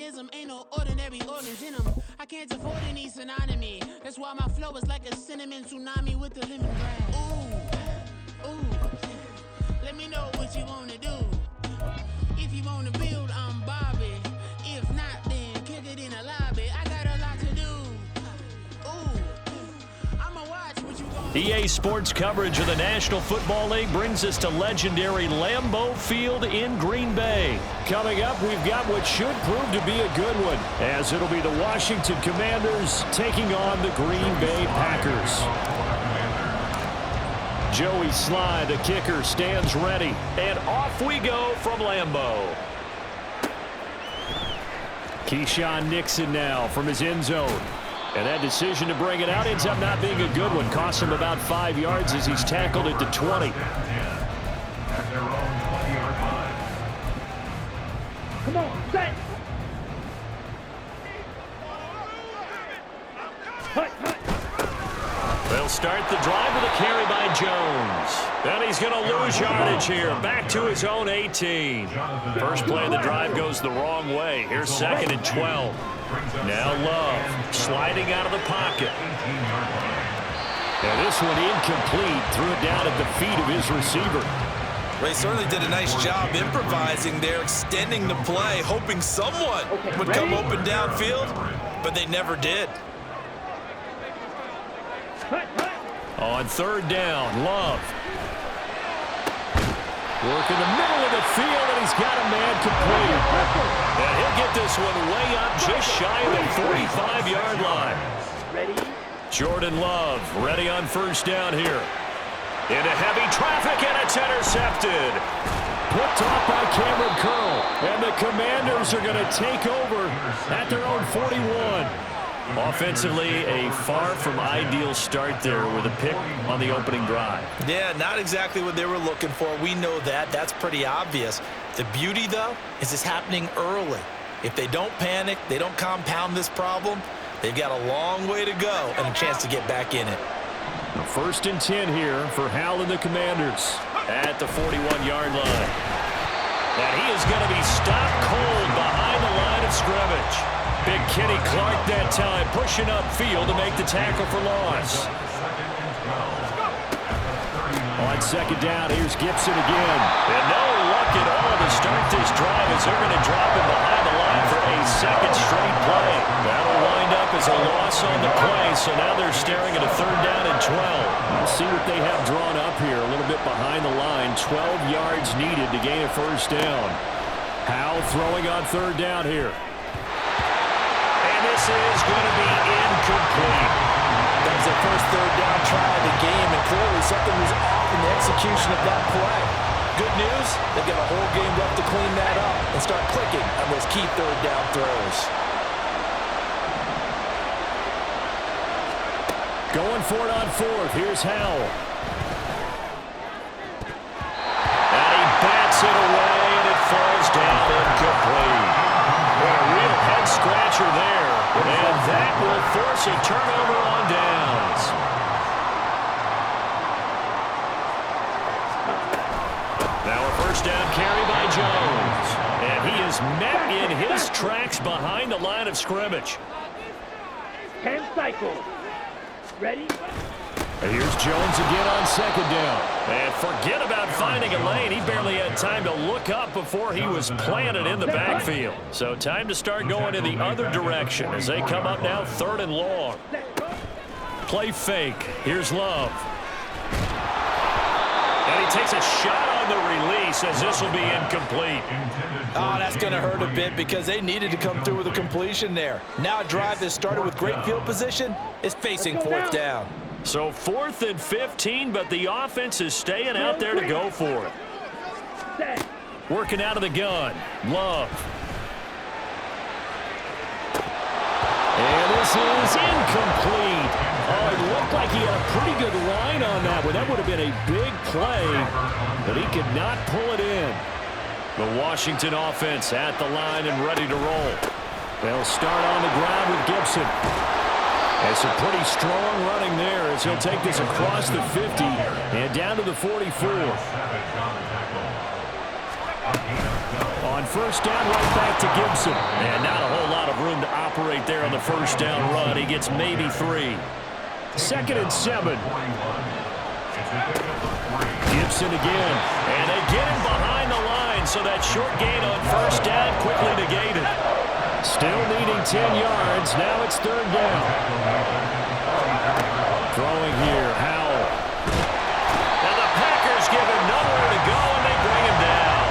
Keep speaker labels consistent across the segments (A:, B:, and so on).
A: organism, ain't no ordinary organs in them. I can't afford any synonymy. That's why my flow is like a cinnamon tsunami with the lemongrass. Ooh, let me know what you wanna do. If you wanna build, I'm Bobby. If not, then kick it in the lobby. I got a lot to do. I'ma watch what you gonna do.
B: EA Sports coverage of the National Football League brings us to legendary Lambeau Field in Green Bay. Coming up, we've got what should prove to be a good one, as it'll be the Washington Commanders taking on the Green Bay Packers. Joey Sly, the kicker, stands ready, and off we go from Lambeau. Keyshawn Nixon now from his end zone. And that decision to bring it out ends up not being a good one. Costs him about 5 yards as he's tackled at the 20.
C: Come on, set.
B: They'll start the drive with a carry by Jones. And he's going to lose yardage here. Back to his own 18. First play of the drive goes the wrong way. Here's 2nd and 12. Now Love sliding out of the pocket. And this one incomplete. Threw it down at the feet of his receiver.
D: Ray certainly did a nice job improvising there, extending the play, hoping someone would come open downfield, but they never did.
B: On 3rd down, Love. Work in the middle of the field, and he's got a man complete. And he'll get this one way up just shy of the 45-yard line.
C: Ready?
B: Jordan Love ready on 1st down here. Into heavy traffic, and it's intercepted. Picked off by Cameron Curl. And the Commanders are going to take over at their own 41. Offensively, a far from ideal start there with a pick on the opening drive.
D: Yeah, not exactly what they were looking for. We know that. That's pretty obvious. The beauty, though, is it's happening early. If they don't panic, they don't compound this problem, they've got a long way to go and a chance to get back in it.
B: 1st and 10 here for Hal and the Commanders at the 41-yard line. And he is going to be stopped cold behind the line of scrimmage. Big Kenny Clark that time pushing upfield to make the tackle for loss. On 2nd down, here's Gibson again. And no luck at all to start this drive as they're going to drop him behind the line for a 2nd straight play. That'll wind up as a loss on the play, so now they're staring at a 3rd down and 12. We'll see what they have drawn up here a little bit behind the line. 12 yards needed to gain a 1st down. Howell throwing on 3rd down here. This is going to be incomplete.
D: That was their first 3rd down try of the game, and clearly something was off in the execution of that play. Good news, they've got a whole game left to clean that up and start clicking on those key 3rd down throws.
B: Going for it on 4th. Here's Howell. And he bats it away, and it falls down incomplete. What a real head-scratcher there. And that will force a turnover on downs. Now a 1st down carry by Jones. And he is met in his tracks behind the line of scrimmage.
C: 10 cycles. Ready?
B: And here's Jones again on 2nd down. And forget about finding a lane. He barely had time to look up before he was planted in the backfield. So time to start going in the other direction as they come up now 3rd and long. Play fake. Here's Love. And he takes a shot on the release as this will be incomplete.
D: Oh, that's going to hurt a bit because they needed to come through with a completion there. Now a drive that started with great field position is facing 4th down.
B: So 4th and 15, but the offense is staying out there to go for it. Working out of the gun. Love. And this is incomplete. Oh, it looked like he had a pretty good line on that one. That would have been a big play, but he could not pull it in. The Washington offense at the line and ready to roll. They'll start on the ground with Gibson. And some pretty strong running there as he'll take this across the 50 and down to the 44. On 1st down, right back to Gibson. And not a whole right there on the first down run. He gets maybe 3. 2nd and 7. Gibson again. And they get him behind the line, so that short gain on first down quickly negated. Still needing 10 yards. Now it's 3rd down. Throwing here, Howell. And the Packers give him nowhere to go, and they bring him down.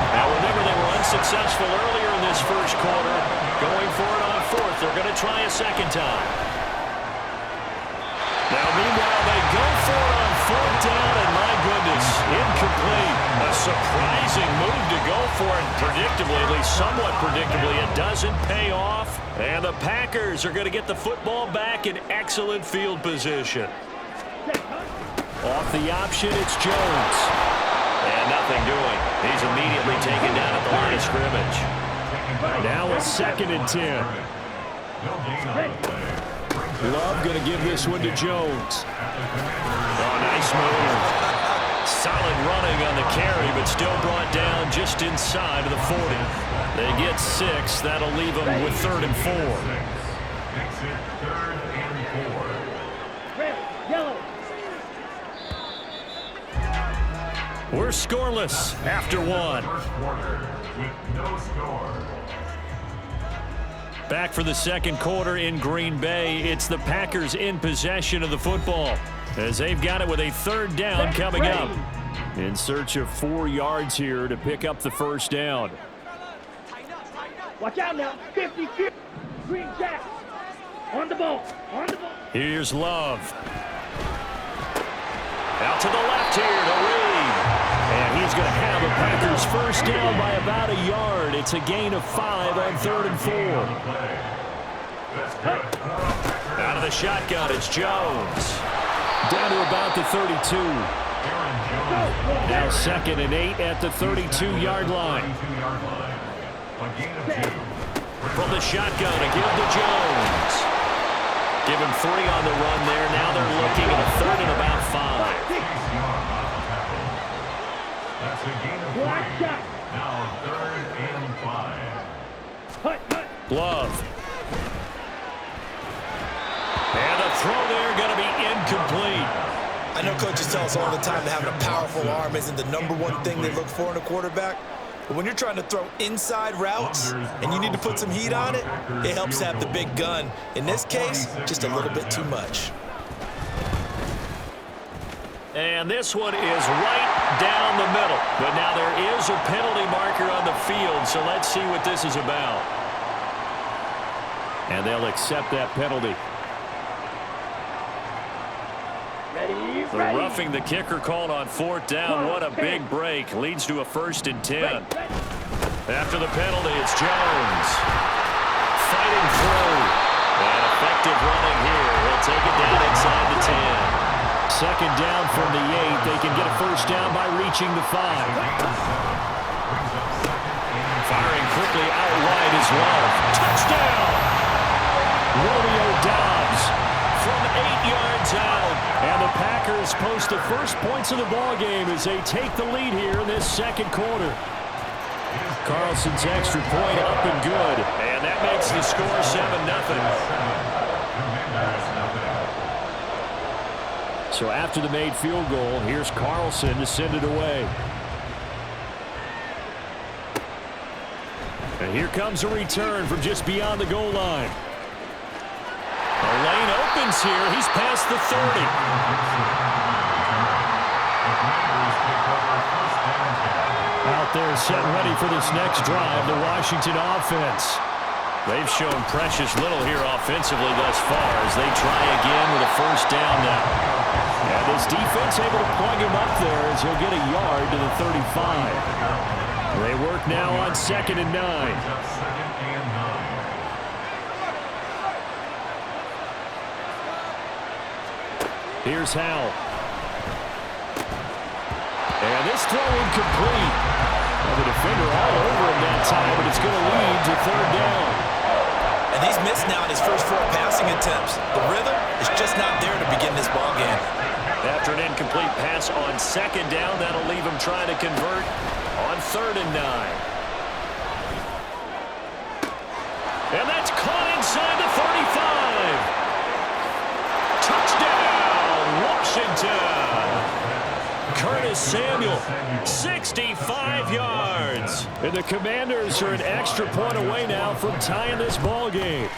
B: Now remember, they were unsuccessful earlier in this first quarter. Going for it on 4th. They're going to try a 2nd time. Now meanwhile, they go for it on 4th down, and my goodness, incomplete. A surprising move to go for it predictably, at least somewhat predictably. It doesn't pay off, and the Packers are going to get the football back in excellent field position. Off the option, it's Jones. And nothing doing. He's immediately taken down at the line of scrimmage. Now it's 2nd and 10. Love going to give this one to Jones. Oh, nice move. Solid running on the carry, but still brought down just inside of the 40. They get 6. That'll leave them with 3rd and 4.
C: Exit 3rd and 4. Red, yellow.
B: We're scoreless after 1.
E: First quarter with no score.
B: Back for the 2nd quarter in Green Bay. It's the Packers in possession of the football, as they've got it with a 3rd down coming up. In search of 4 yards here to pick up the first down.
C: Watch out now. 50, Green Jack. On the ball. On the ball.
B: Here's Love. Out to the left here to Reed. And he's going to have the Packers first down by about a yard. It's a gain of 5 on 3rd and 4. Out of the shotgun, it's Jones. Down to about the 32. Now 2nd and 8 at the 32-yard line. From the shotgun, a give to Jones. Give him 3 on the run there. Now they're looking at a 3rd and about 5.
E: That's a gain of 3. Now 3rd and 5.
B: Love. And the throw there going to be incomplete.
D: I know coaches tell us all the time that having a powerful arm isn't the #1 thing they look for in a quarterback. But when you're trying to throw inside routes and you need to put some heat on it, it helps have the big gun. In this case, just a little bit too much.
B: And this one is right down the middle. But now there is a penalty marker on the field, so let's see what this is about. And they'll accept that penalty. The roughing the kicker called on 4th down. What a big break. Leads to a 1st and 10. After the penalty, it's Jones. Fighting through. And effective running here. He'll take it down inside the 10. 2nd down from the 8. They can get a first down by reaching the 5. Firing quickly out wide is Love. Touchdown! Romeo Doubs from 8 yards out. And the Packers post the first points of the ball game as they take the lead here in this 2nd quarter. Carlson's extra point up and good. And that makes the score 7-0. So after the made field goal, here's Carlson to send it away. And here comes a return from just beyond the goal line. The lane opens here. He's past the 30. Out there set ready for this next drive, the Washington offense. They've shown precious little here offensively thus far as they try again with a first down now. And this defense able to plug him up there as he'll get a yard to the 35. They work now on 2nd and 9. Here's Howell. And this throw incomplete. Well, the defender all over him that time, but it's going to lead to 3rd down.
D: And he's missed now in his first 4 passing attempts. The rhythm is just not there to begin this ball game.
B: After an incomplete pass on 2nd down, that'll leave him trying to convert on 3rd and 9. And that's caught inside to Samuel. 65 yards. And the Commanders are an extra point away now from tying this ball game.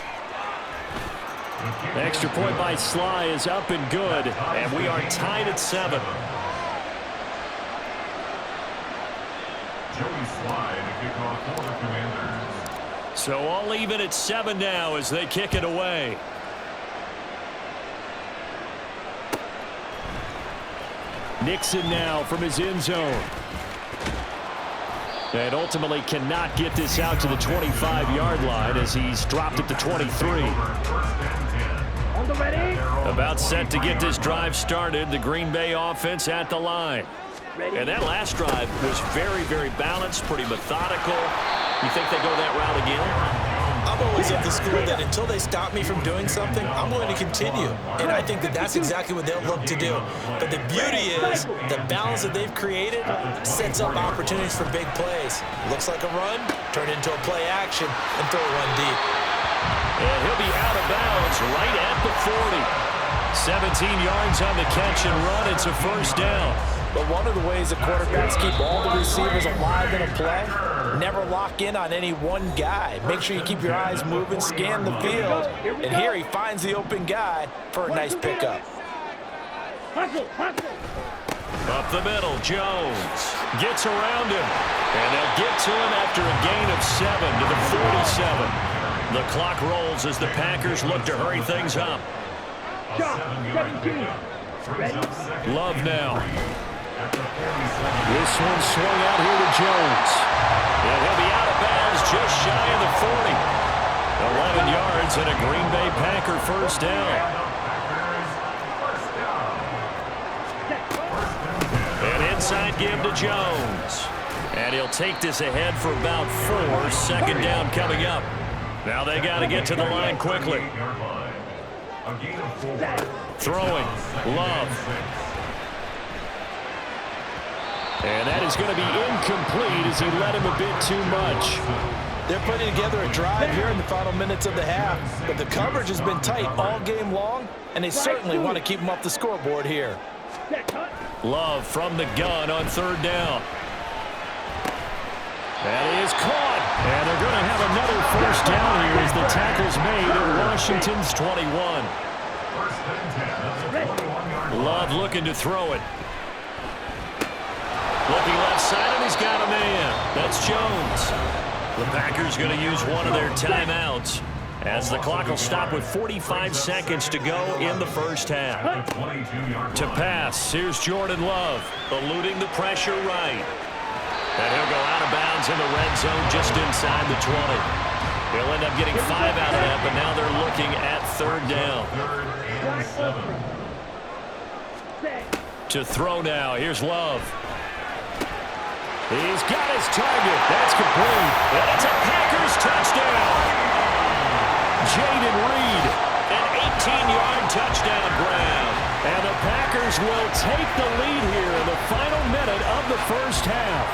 B: The extra point by Sly is up and good, and we are tied at 7.
E: Joey Sly, the kickoff for the Commanders.
B: So all even at 7 now as they kick it away. Nixon now from his end zone. And ultimately cannot get this out to the 25-yard line as he's dropped at the 23.
C: On the ready.
B: About set to get this drive started. The Green Bay offense at the line. And that last drive was very, very balanced, pretty methodical. You think they go that route again?
D: I'm always of the school that until they stop me from doing something, I'm going to continue. And I think that that's exactly what they'll look to do. But the beauty is the balance that they've created sets up opportunities for big plays. Looks like a run, turn into a play action, and throw one deep.
B: And he'll be out of bounds right at the 40. 17 yards on the catch and run. It's a first down.
D: But one of the ways the quarterbacks keep all the receivers alive in a play, never lock in on any one guy. Make sure you keep your eyes moving, scan the field, and here he finds the open guy for a nice pickup.
B: Up the middle, Jones gets around him, and they'll get to him after a gain of 7 to the 47. The clock rolls as the Packers look to hurry things up. Love now. This one swung out here to Jones. And he'll be out of bounds just shy of the 40. 11 yards and a Green Bay Packer first down. An inside give to Jones. And he'll take this ahead for about 4. Second down coming up. Now they got to get to the line quickly. Throwing. Love. And that is going to be incomplete as he led him a bit too much.
D: They're putting together a drive here in the final minutes of the half, but the coverage has been tight all game long, and they certainly want to keep them up the scoreboard here.
B: Love from the gun on third down. That is caught. And they're going to have another first down here as the tackle's made at Washington's 21. Love looking to throw it. Looking left side, and he's got a man. That's Jones. The Packers going to use one of their timeouts as the clock will stop with 45 seconds to go in the first half. To pass, here's Jordan Love, eluding the pressure right. And he'll go out of bounds in the red zone just inside the 20. He'll end up getting 5 out of that, but now they're looking at third down. To throw now, here's Love. He's got his target. That's complete. And it's a Packers touchdown. Jaden Reed, an 18-yard touchdown grab. And the Packers will take the lead here in the final minute of the first half.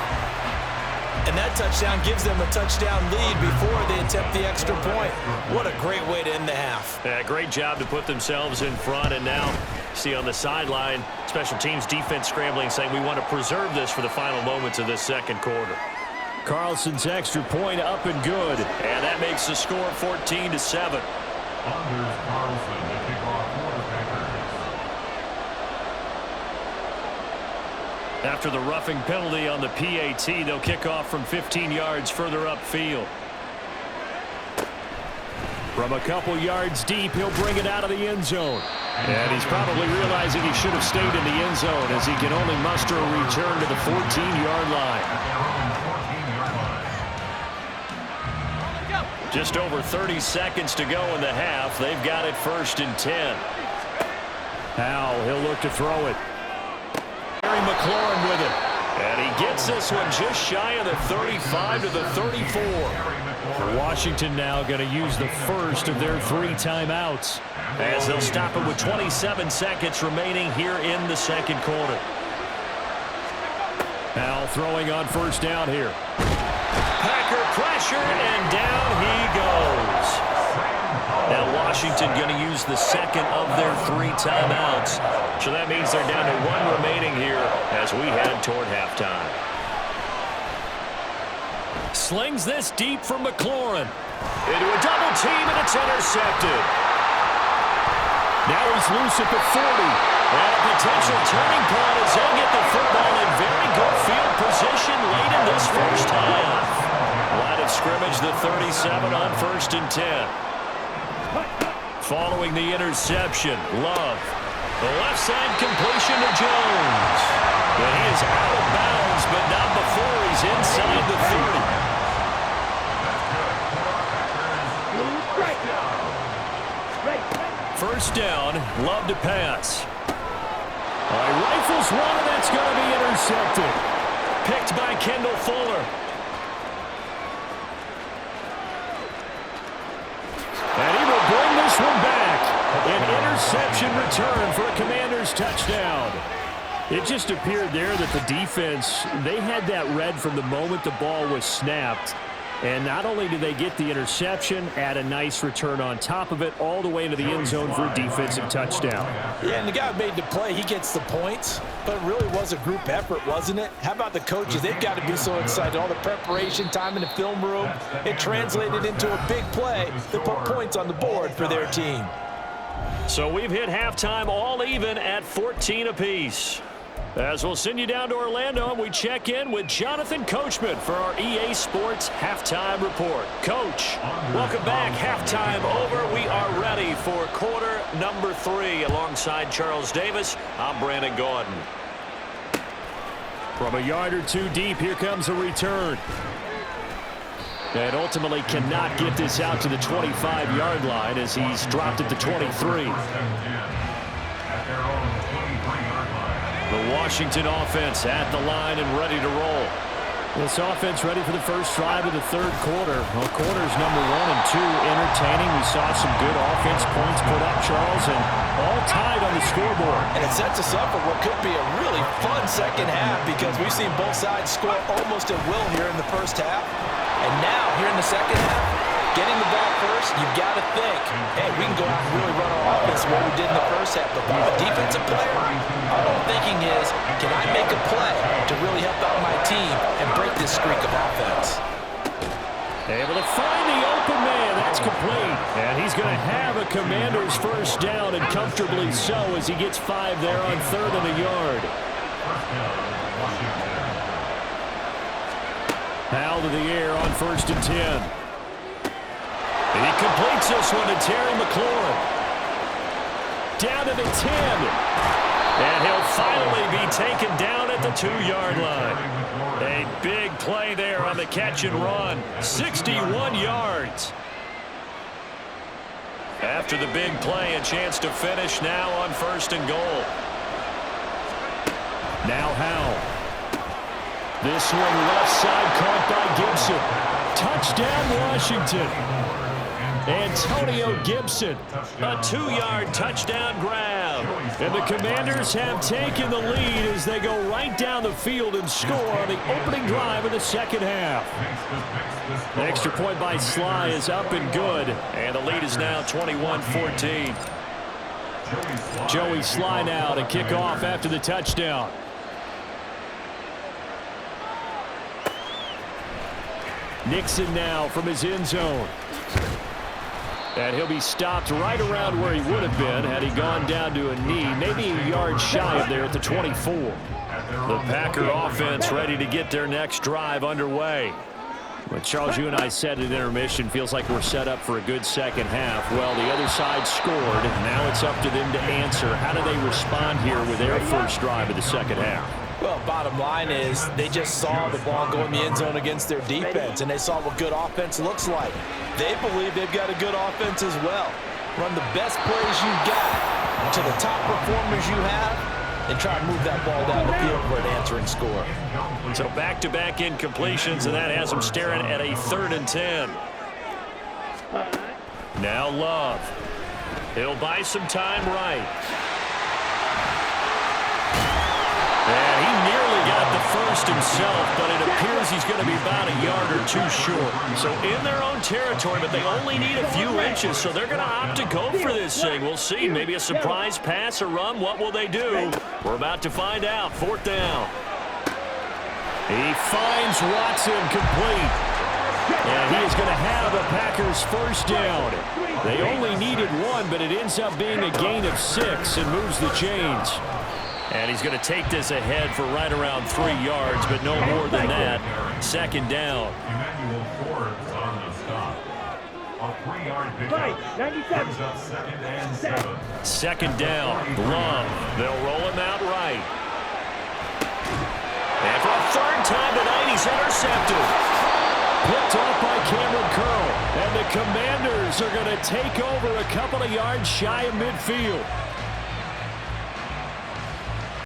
D: And that touchdown gives them a touchdown lead before they attempt the extra point. What a great way to end the half.
B: Yeah, great job to put themselves in front. And now, see on the sideline, special teams defense scrambling, saying we want to preserve this for the final moments of this second quarter. Carlson's extra point up and good. And that makes the score 14-7.
E: Anders Carlson, the kickoff for the Packers.
B: After the roughing penalty on the PAT, they'll kick off from 15 yards further upfield. From a couple yards deep, he'll bring it out of the end zone. And he's probably realizing he should have stayed in the end zone as he can only muster a return to the 14-yard line. Just over 30 seconds to go in the half. They've got it 1st and 10. Howell, he'll look to throw it. McLaurin with it. And he gets this one just shy of the 35 to the 34. Washington now going to use the first of their 3 timeouts as they'll stop it with 27 seconds remaining here in the second quarter. Now throwing on first down here. Packer pressure, and down he goes. Now Washington going to use used the second of their 3 timeouts. So that means they're down to 1 remaining here as we head toward halftime. Slings this deep from McLaurin. Into a double team, and it's intercepted. Now he's loose at the 40. And a potential turning point as they'll get the football in very good field position late in this first half. Line of scrimmage, the 37 on 1st and 10. Following the interception, Love. The left side completion to Jones. But he is out of bounds, but not before he's inside the 30. First down, Love to pass. He rifles one, and that's going to be intercepted. Picked by Kendall Fuller. And he will bring this one back. An interception return for a Commanders touchdown. It just appeared there that the defense, they had that read from the moment the ball was snapped. And not only did they get the interception, add a nice return on top of it, all the way into the end zone for a defensive touchdown. Yeah, and the guy made the play. He gets the points, but it really was a group effort, wasn't it? How about the coaches? They've got to be so excited. All the preparation time in the film room, it translated into a big play that put points on the board for their team. So we've hit halftime all even at 14 apiece. As we'll send you down to Orlando, and we check in with Jonathan Coachman for our EA Sports Halftime Report. Coach, welcome back. Halftime over. We are ready for quarter number 3. Alongside Charles Davis, I'm Brandon Gordon. From a yard or 2 deep, here comes a return. And ultimately cannot get this out to the 25-yard line as he's dropped it to 23. The Washington offense at the line and ready to roll. This offense ready for the first drive of the 3rd quarter. Well, quarters number 1 and 2 entertaining. We saw some good offense points put up, Charles, and all tied on the scoreboard. And it sets us up for what could be a really fun second half because we've seen both sides score almost at will here in the first half. And now, here in the second half, getting the ball first, you've got to think, hey, we can go out and really run our offense the way we did in the first half. But I'm a defensive player. All I'm thinking is, can I make a play to really help out my team and break this streak of offense? Able to find the open man. That's complete. And he's going to have a Commander's first down, and comfortably so as he gets 5 there on 3rd and a yard. Foul to the air on 1st and 10. And he completes this one to Terry McLaurin. Down to the 10. And he'll finally be taken down at the 2-yard line. A big play there on the catch and run. 61 yards. After the big play, a chance to finish now on 1st and goal. Now Howell. This one left side caught by Gibson. Touchdown Washington. Antonio Gibson, a 2-yard touchdown grab. And the Commanders have taken the lead as they go right down the field and score on the opening drive of the second half. The extra point by Sly is up and good, and the lead is now 21-14. Joey Sly now to kick off after the touchdown. Nixon now from his end zone. And he'll be stopped right around where he would have been had he gone down to a knee, maybe a yard shy of there at the 24. The Packer offense ready to get their next drive underway. But Charles, you and I said at intermission, feels like we're set up for a good second half. Well, the other side scored. Now it's up to them to answer. How do they respond here with their first drive of the second half? Well, bottom line is they just saw the ball go in the end zone against their defense, and they saw what good offense looks like. They believe they've got a good offense as well. Run the best plays you've got to the top performers you have, and try to move that ball down the field for an answering score. So back-to-back incompletions, and that has them staring at a 3rd and 10. Now Love. He'll buy some time right. And he nearly got the first himself, but it appears he's going to be about a yard or two short. So in their own territory, but they only need a few inches, so they're going to opt to go for this thing. We'll see. Maybe a surprise pass or run. What will they do? We're about to find out. 4th down. He finds Watson complete. And he is going to have the Packers' first down. They only needed one, but it ends up being a gain of 6 and moves the chains. And he's going to take this ahead for right around 3 yards, but no more than that. 2nd down.
E: Emmanuel Forbes on the stop. A 3-yard pickup.
C: 97.
E: Brings up 2nd and 7.
B: 2nd down. Love. They'll roll him out right. And for a 3rd time tonight, he's intercepted. Picked off by Cameron Curl. And the Commanders are going to take over a couple of yards shy of midfield.